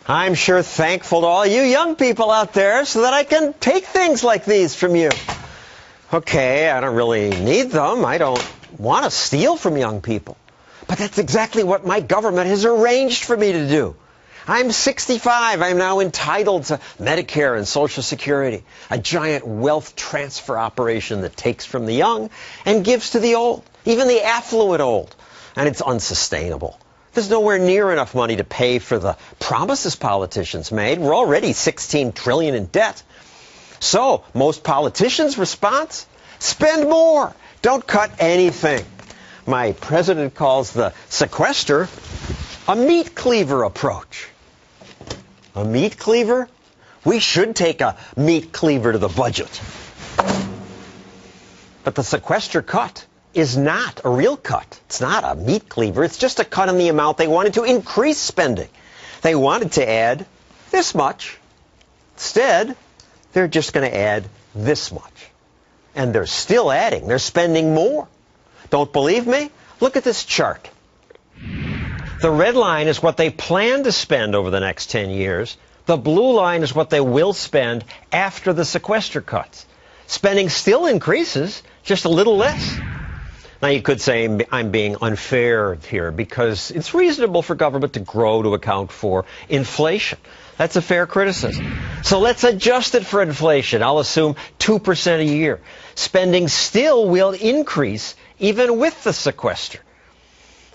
I'm sure thankful to all you young people out there so that I can take things like these from you. Okay, I don't really need them. I don't want to steal from young people. But that's exactly what my government has arranged for me to do. I'm 65. I'm now entitled to Medicare and Social Security, a giant wealth transfer operation that takes from the young and gives to the old, even the affluent old. And it's unsustainable. There's nowhere near enough money to pay for the promises politicians made. We're already $16 trillion in debt. So, most politicians' response? Spend more. Don't cut anything. My president calls the sequester a meat cleaver approach. A meat cleaver? We should take a meat cleaver to the budget. But the sequester cut is not a real cut. It's not a meat cleaver. It's just a cut in the amount they wanted to increase spending. They wanted to add this much. Instead, they're just going to add this much. And they're still adding. They're spending more. Don't believe me? Look at this chart. The red line is what they plan to spend over the next 10 years. The blue line is what they will spend after the sequester cuts. Spending still increases, just a little less. Now, you could say I'm being unfair here because it's reasonable for government to grow to account for inflation. That's a fair criticism. So let's adjust it for inflation. I'll assume 2% a year. Spending still will increase even with the sequester.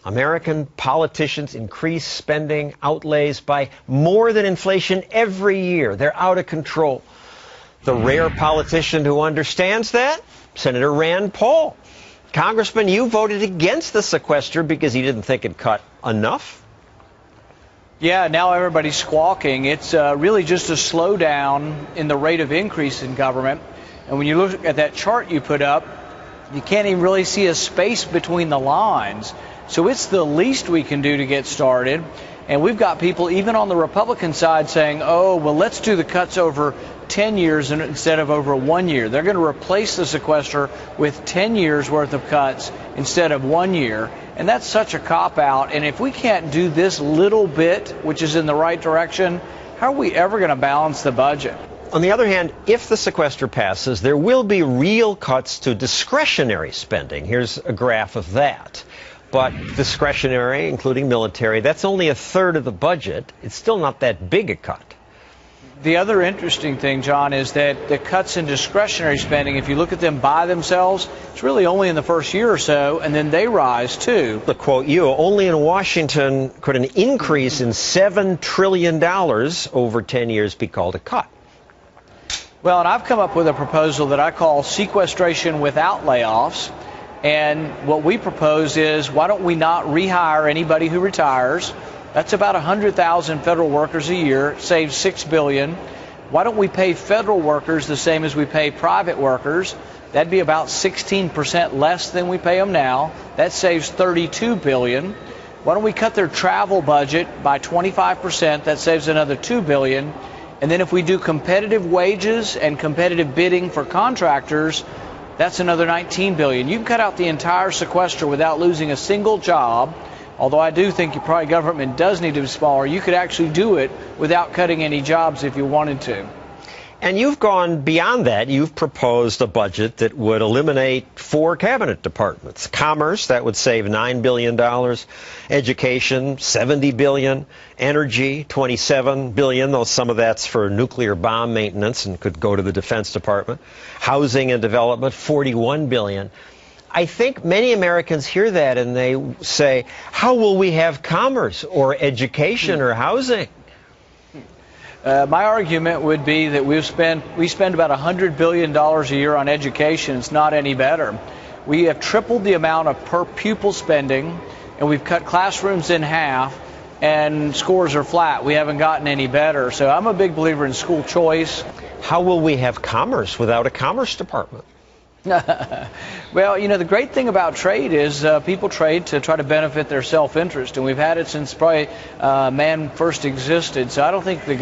American politicians increase spending outlays by more than inflation every year. They're out of control. The rare politician who understands that? Senator Rand Paul. Congressman, you voted against the sequester because you didn't think it cut enough? Yeah, now everybody's squawking. It's really just a slowdown in the rate of increase in government. And when you look at that chart you put up, you can't even really see a space between the lines. So it's the least we can do to get started. And we've got people even on the Republican side saying, oh, well, let's do the cuts over 10 years instead of over 1 year. They're going to replace the sequester with 10 years worth of cuts instead of 1 year. And that's such a cop-out. And if we can't do this little bit, which is in the right direction, how are we ever going to balance the budget? On the other hand, if the sequester passes, there will be real cuts to discretionary spending. Here's a graph of that. But discretionary, including military, that's only a third of the budget. It's still not that big a cut. The other interesting thing, John, is that the cuts in discretionary spending, if you look at them by themselves, it's really only in the first year or so, and then they rise too. To quote you, only in Washington could an increase in $7 trillion over 10 years be called a cut. Well, and I've come up with a proposal that I call sequestration without layoffs. And what we propose is, why don't we not rehire anybody who retires? That's about 100,000 federal workers a year, saves $6 billion. Why don't we pay federal workers the same as we pay private workers? That'd be about 16% less than we pay them now. That saves $32 billion. Why don't we cut their travel budget by 25%? That saves another $2 billion. And then if we do competitive wages and competitive bidding for contractors, that's another $19 billion. You can cut out the entire sequester without losing a single job. Although I do think probably government does need to be smaller. You could actually do it without cutting any jobs if you wanted to. And you've gone beyond that. You've proposed a budget that would eliminate 4 cabinet departments. Commerce, that would save $9 billion. Education, $70 billion. Energy, $27 billion, though some of that's for nuclear bomb maintenance and could go to the Defense Department. Housing and development, $41 billion. I think many Americans hear that and they say, how will we have commerce or education or housing? My argument would be that we spend about $100 billion a year on education. It's not any better. We have tripled the amount of per pupil spending, and we've cut classrooms in half, and scores are flat. We haven't gotten any better. So I'm a big believer in school choice. How will we have commerce without a commerce department? Well, you know, the great thing about trade is people trade to try to benefit their self-interest, and we've had it since probably man first existed. So I don't think we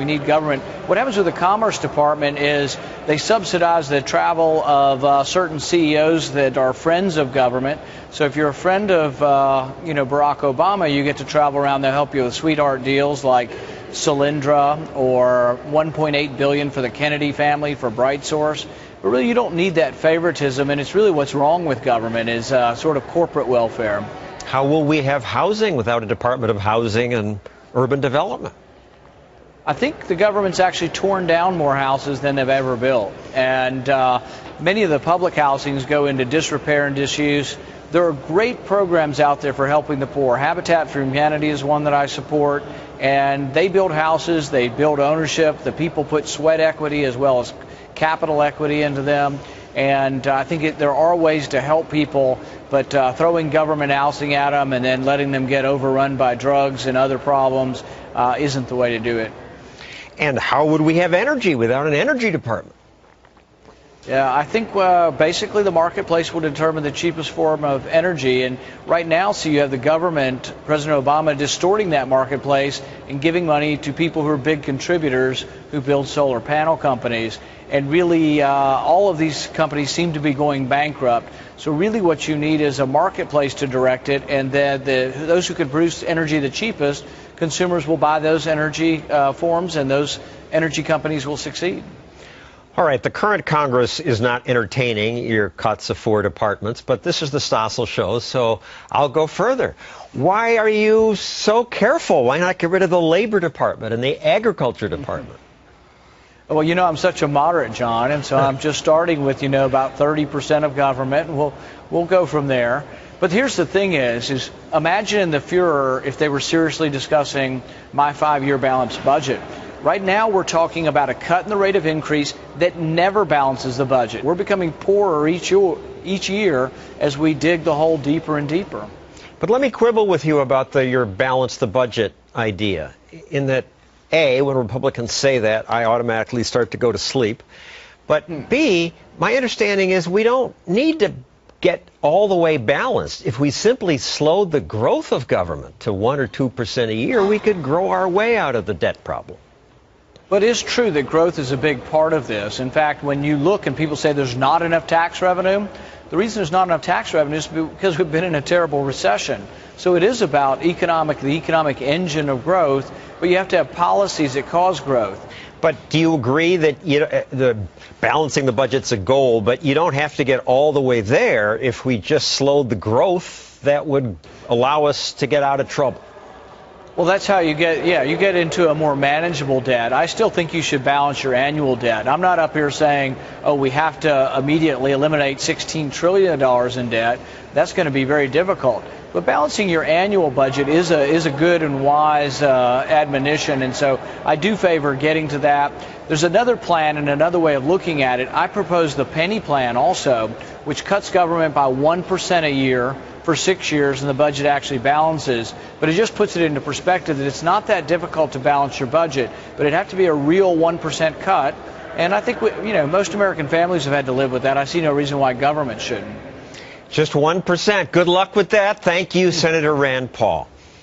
need government. What happens with the Commerce Department is they subsidize the travel of certain CEOs that are friends of government. So if you're a friend of, Barack Obama, you get to travel around. They'll help you with sweetheart deals like Solyndra or $1.8 billion for the Kennedy family for BrightSource. But really, you don't need that favoritism, and it's really what's wrong with government is sort of corporate welfare. How will we have housing without a Department of Housing and Urban Development? I think the government's actually torn down more houses than they've ever built, and many of the public housings go into disrepair and disuse. There are great programs out there for helping the poor. Habitat for Humanity is one that I support, and they build houses, they build ownership, the people put sweat equity as well as capital equity into them, and I think there are ways to help people, but throwing government housing at them and then letting them get overrun by drugs and other problems isn't the way to do it. And how would we have energy without an energy department? Yeah, I think basically the marketplace will determine the cheapest form of energy. And right now, so you have the government, President Obama, distorting that marketplace and giving money to people who are big contributors who build solar panel companies. And really, all of these companies seem to be going bankrupt. So really what you need is a marketplace to direct it, and then those who can produce energy the cheapest, consumers will buy those energy forms, and those energy companies will succeed. All right, the current Congress is not entertaining your cuts of 4 departments, but this is the Stossel Show, so I'll go further. Why are you so careful? Why not get rid of the Labor Department and the Agriculture Department? Well, you know, I'm such a moderate, John, and so I'm just starting with, about 30% of government, and we'll go from there. But here's the thing is imagine the furor if they were seriously discussing my 5-year balanced budget. Right now, we're talking about a cut in the rate of increase that never balances the budget. We're becoming poorer each year as we dig the hole deeper and deeper. But let me quibble with you about your balance the budget idea, in that, A, when Republicans say that, I automatically start to go to sleep. But B, my understanding is we don't need to get all the way balanced. If we simply slowed the growth of government to 1 or 2% a year, we could grow our way out of the debt problem. But it is true that growth is a big part of this. In fact, when you look and people say there's not enough tax revenue, the reason there's not enough tax revenue is because we've been in a terrible recession. So it is about the economic engine of growth, but you have to have policies that cause growth. But do you agree that the balancing the budget's a goal, but you don't have to get all the way there if we just slowed the growth that would allow us to get out of trouble? Well, that's how you get into a more manageable debt. I still think you should balance your annual debt. I'm not up here saying, oh, we have to immediately eliminate $16 trillion in debt. That's going to be very difficult. But balancing your annual budget is a good and wise admonition, and so I do favor getting to that. There's another plan and another way of looking at it. I propose the penny plan also, which cuts government by 1% a year for 6 years, and the budget actually balances. But it just puts it into perspective that it's not that difficult to balance your budget, but it'd have to be a real 1% cut. And I think most American families have had to live with that. I see no reason why government shouldn't. Just 1%. Good luck with that. Thank you, Senator Rand Paul.